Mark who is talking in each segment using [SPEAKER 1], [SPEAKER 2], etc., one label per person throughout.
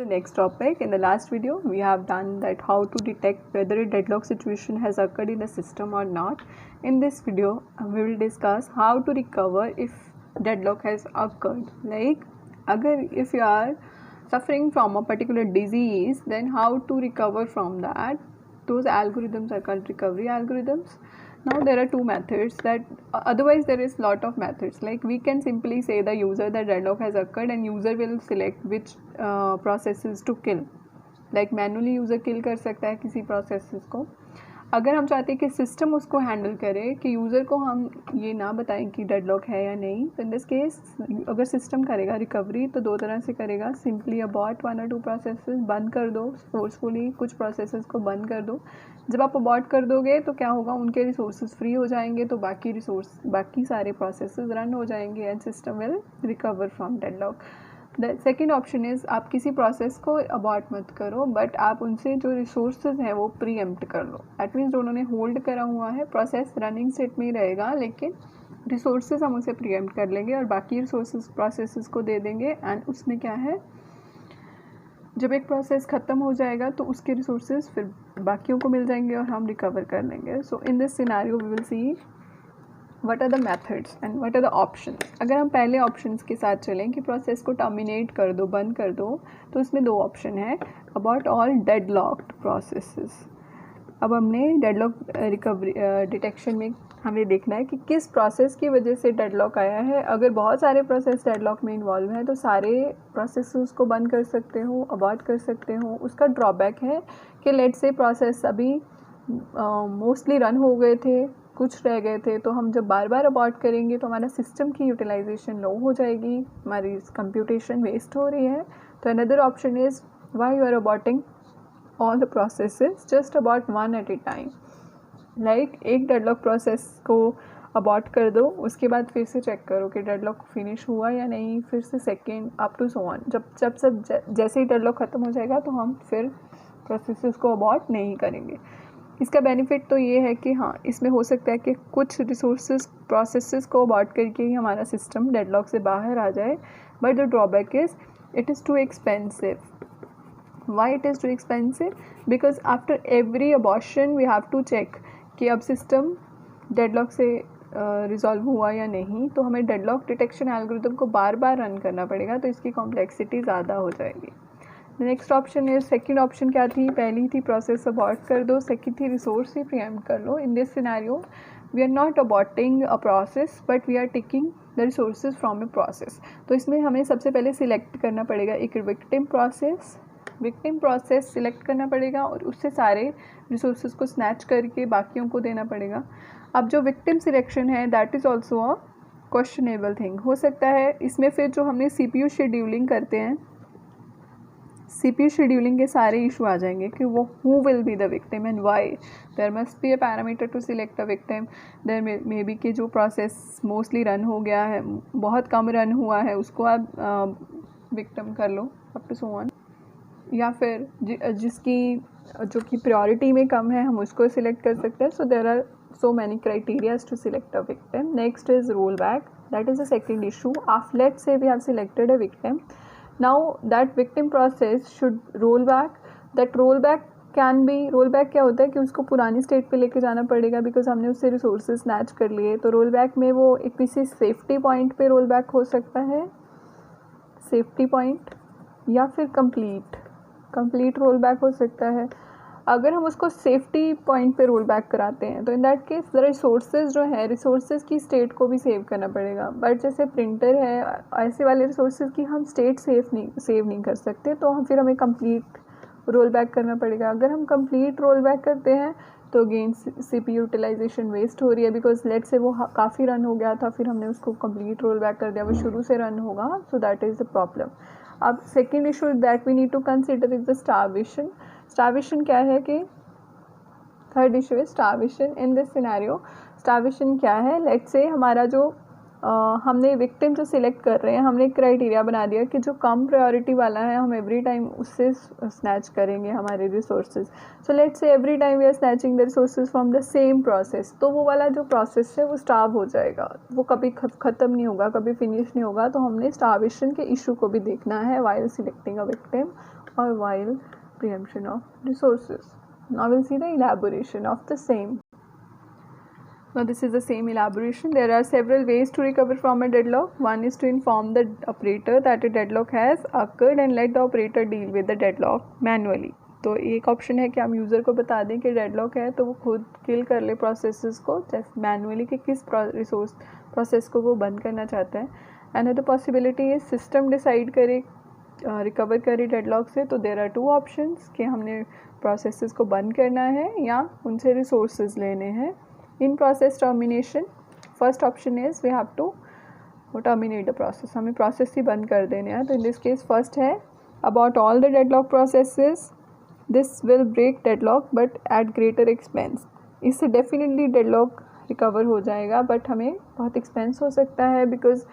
[SPEAKER 1] next topic. In the last video, we have done that how to detect whether a deadlock situation has occurred in the system or not. In this video, we will discuss how to recover if deadlock has occurred. Like, if you are suffering from a particular disease, then how to recover from that. Those algorithms are called recovery algorithms. Now there are two methods that otherwise there is lot of methods. Like we can simply say the user that deadlock has occurred and user will select which processes to kill. Like manually user kill कर सकता है किसी processes को. अगर हम चाहते हैं कि सिस्टम उसको हैंडल करे, कि यूज़र को हम ये ना बताएं कि डेडलॉक है या नहीं, तो इन दिस केस अगर सिस्टम करेगा रिकवरी तो दो तरह से करेगा. सिंपली अबॉर्ट 1 or 2 प्रोसेसेस, बंद कर दो फोर्सफुली कुछ प्रोसेसेस को बंद कर दो. जब आप अबॉर्ट कर दोगे तो क्या होगा, उनके रिसोर्सेज फ्री हो जाएंगे, तो बाकी सारे प्रोसेसेस रन हो जाएंगे and system will recover from deadlock. The second option is आप किसी प्रोसेस को अबॉर्ट मत करो, बट आप उनसे जो रिसोर्सेज हैं वो प्रीएम्प्ट कर लो. दैट मीन्स उन्होंने होल्ड करा हुआ है, प्रोसेस रनिंग स्टेट में ही रहेगा, लेकिन रिसोर्सेज हम उसे प्रीएम्प्ट कर लेंगे और बाकी रिसोर्सेज प्रोसेसेस को दे देंगे. एंड उसमें क्या है, जब एक प्रोसेस ख़त्म हो जाएगा तो उसके रिसोर्सेज फिर बाकियों को मिल जाएंगे और हम रिकवर कर लेंगे. So in this scenario we will see what are the methods and what are the options. अगर हम पहले ऑप्शंस के साथ चलें कि प्रोसेस को टर्मिनेट कर दो, बंद कर दो, तो इसमें दो ऑप्शन है. About all deadlocked processes. अब हमने डेडलॉक रिकवरी डिटेक्शन में हमें देखना है कि किस प्रोसेस की वजह से डेडलॉक आया है. अगर बहुत सारे प्रोसेस डेडलॉक में इन्वॉल्व हैं तो सारे प्रोसेसेस को बंद कर सकते हो, अबॉर्ट कर सकते हो. उसका ड्रॉबैक है कि लेट से प्रोसेस अभी मोस्टली रन हो गए थे, कुछ रह गए थे, तो हम जब बार बार अबॉर्ट करेंगे तो हमारा सिस्टम की यूटिलाइजेशन लो हो जाएगी, हमारी कंप्यूटेशन वेस्ट हो रही है. तो another option is why you are aborting all the processes, just abort one at a time. Like एक डेडलॉक प्रोसेस को अबॉर्ट कर दो, उसके बाद फिर से चेक करो कि डेडलॉक फिनिश हुआ या नहीं, फिर से second up to so on. जब सब जैसे ही डेडलॉक ख़त्म हो जाएगा तो हम फिर प्रोसेसेस को अबॉर्ट नहीं करेंगे. इसका बेनिफिट तो ये है कि हाँ, इसमें हो सकता है कि कुछ रिसोर्सेज प्रोसेसेस को अबॉर्ट करके ही हमारा सिस्टम डेडलॉक से बाहर आ जाए. But the drawback is it is too expensive. Why it is too expensive? Because after every abortion we have to check कि अब सिस्टम डेडलॉक से रिजॉल्व हुआ या नहीं, तो हमें डेडलॉक डिटेक्शन एल्गोरिथम को बार बार रन करना पड़ेगा, तो इसकी कॉम्प्लेक्सिटी ज़्यादा हो जाएगी. नेक्स्ट ऑप्शन है, सेकंड ऑप्शन क्या थी, पहली थी प्रोसेस अबॉर्ट कर दो, सेकंड थी रिसोर्स ही प्रीएम्प्ट कर लो. In this scenario we are not aborting a process but we are taking the resources from a process. तो इसमें हमें सबसे पहले सिलेक्ट करना पड़ेगा एक विक्टिम प्रोसेस सिलेक्ट करना पड़ेगा और उससे सारे रिसोर्सेज को स्नैच करके बाकियों को देना पड़ेगा. अब जो विक्टिम सिलेक्शन है that is also a questionable thing. हो सकता है इसमें फिर जो हमने CPU शेड्यूलिंग करते हैं, CPU शेड्यूलिंग के सारे इशू आ जाएंगे कि वो who will be the victim and why. There must be a parameter to select a victim. There may be कि जो प्रोसेस मोस्टली रन हो गया है, बहुत कम रन हुआ है, उसको आप विक्टिम कर लो अप टू सो ऑन. या फिर जो कि प्रायोरिटी में कम है हम उसको सिलेक्ट कर सकते हैं. So there are so many criteria to select a victim. Next is rollback. That is the second issue. Let's say we have selected a victim. Now that victim process should roll back. That rollback can be, rollback क्या होता है कि उसको पुरानी state पे लेके जाना पड़ेगा बिकॉज हमने उससे रिसोर्सेज स्नैच कर लिए. तो रोलबैक में वो एक किसी सेफ्टी पॉइंट पे रोलबैक हो सकता है, सेफ्टी पॉइंट, या फिर कंप्लीट रोलबैक हो सकता है. अगर हम उसको सेफ्टी पॉइंट पे रोल बैक कराते हैं तो इन दैट केस रिसोर्सेज जो है, रिसोर्सेज की स्टेट को भी सेव करना पड़ेगा. बट जैसे प्रिंटर है, ऐसे वाले रिसोर्सेज की हम स्टेट सेव नहीं कर सकते, तो हम फिर हमें कंप्लीट रोल बैक करना पड़ेगा. अगर हम कंप्लीट रोल बैक करते हैं तो अगेन CPU यूटिलाइजेशन वेस्ट हो रही है बिकॉज लेट से वो काफ़ी रन हो गया था, फिर हमने उसको कंप्लीट रोल बैक कर दिया, वो शुरू से रन होगा. So that is the problem. अब second issue that we need to consider is the starvation. Starvation क्या है कि थर्ड इशू है starvation. In this scenario starvation क्या है, लेट्स से हमारा जो हमने विक्टिम जो सिलेक्ट कर रहे हैं, हमने एक क्राइटेरिया बना दिया कि जो कम प्रायोरिटी वाला है हम एवरी टाइम उससे स्नैच करेंगे हमारे resources. So let's say every time we are snatching the resources from the same process, तो वो वाला जो प्रोसेस है वो स्टार्व हो जाएगा, वो कभी ख़त्म नहीं होगा, कभी फिनिश नहीं होगा. तो हमने स्टारवेशन के इशू को भी देखना है while selecting a victim. or while preemption of resources. Now we'll see the elaboration of the same. Now this is the same elaboration. There are several ways to recover from a deadlock. One is to inform the operator that a deadlock has occurred and let the operator deal with the deadlock manually. तो एक option है कि हम user को बता दें कि deadlock है तो वो खुद किल कर ले प्रोसेसेस को जैसे मैनुअली कि किस रिसोर्स प्रोसेस को वो बंद करना चाहता है. Another possibility is system decide करे रिकवर करे डेडलॉक से. तो देर आर टू ऑप्शंस कि हमने प्रोसेसेस को बंद करना है या उनसे रिसोर्सेज लेने हैं. In process termination first option is we have to terminate the process. हमें प्रोसेस ही बंद कर देने हैं. तो इन दिस केस फर्स्ट है about all the deadlock processes this will break deadlock but at greater expense. इससे डेफिनेटली डेडलॉक रिकवर हो जाएगा बट हमें बहुत एक्सपेंस हो सकता है बिकॉज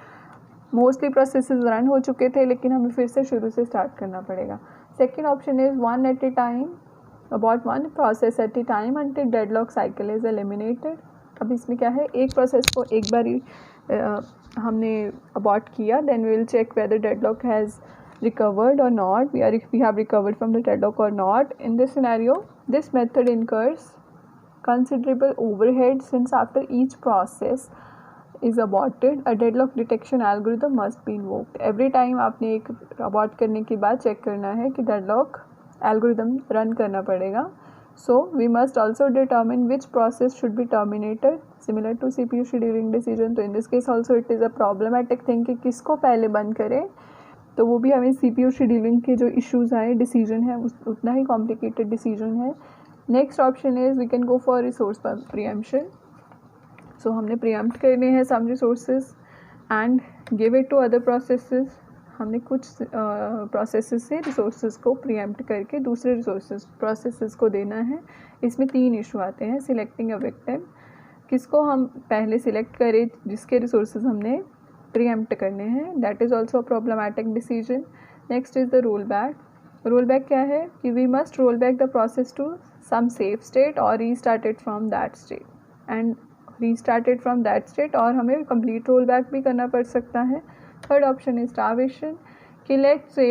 [SPEAKER 1] मोस्टली प्रोसेसेस रन हो चुके थे लेकिन हमें फिर से शुरू से स्टार्ट करना पड़ेगा. Second option is one at a time about one process at a time until deadlock cycle is eliminated. अब इसमें क्या है एक प्रोसेस को एक बार ही हमने अबॉर्ट किया then we will check whether deadlock has recovered or not, if we have recovered from the deadlock or not. In this scenario, this method incurs considerable overhead since after each process is aborted, a deadlock detection algorithm must be invoked. Every time आपने एक abort करने के बाद check करना है कि deadlock algorithm run करना पड़ेगा. So we must also determine which process should be terminated, similar to CPU scheduling decision. तो in this case also it is a problematic thing कि किसको पहले बंद करें. तो वो भी हमें CPU शेड्यूलिंग के जो इश्यूज आए डिसीजन है उतना ही कॉम्प्लिकेटेड डिसीजन है. Next option is we can go for resource preemption. So हमने प्रीएम्प्ट करने हैं some resources and give it to other processes. हमने कुछ प्रोसेसेस से रिसोर्सेज को प्रीएम्प्ट करके दूसरे प्रोसेसेस को देना है. इसमें तीन इशू आते हैं. सिलेक्टिंग अ विक्टिम, किसको हम पहले सिलेक्ट करें जिसके रिसोर्सेज हमने प्रीएम्प्ट करने हैं, that is also a problematic decision. Next is the roll back. Roll back क्या है कि we must roll back the process to some safe state और restarted from that state and restarted from that state और हमें complete roll back भी करना पड़ सकता है. थर्ड ऑप्शन इज स्टार्वेशन कि लेट्स से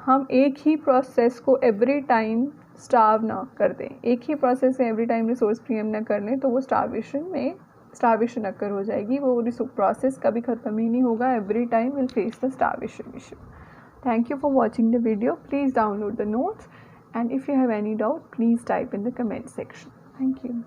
[SPEAKER 1] हम एक ही प्रोसेस को एवरी टाइम स्टार्व ना कर दें, एक ही प्रोसेस से एवरी टाइम रिसोर्स प्रीएम्प्ट ना कर लें तो वो स्टार्वेशन अक्कर हो जाएगी. वो प्रोसेस कभी ख़त्म ही नहीं होगा. Every time will face the starvation issue. Thank you for watching the video. Please download the notes and if you have any doubt please type in the comment section. Thank you.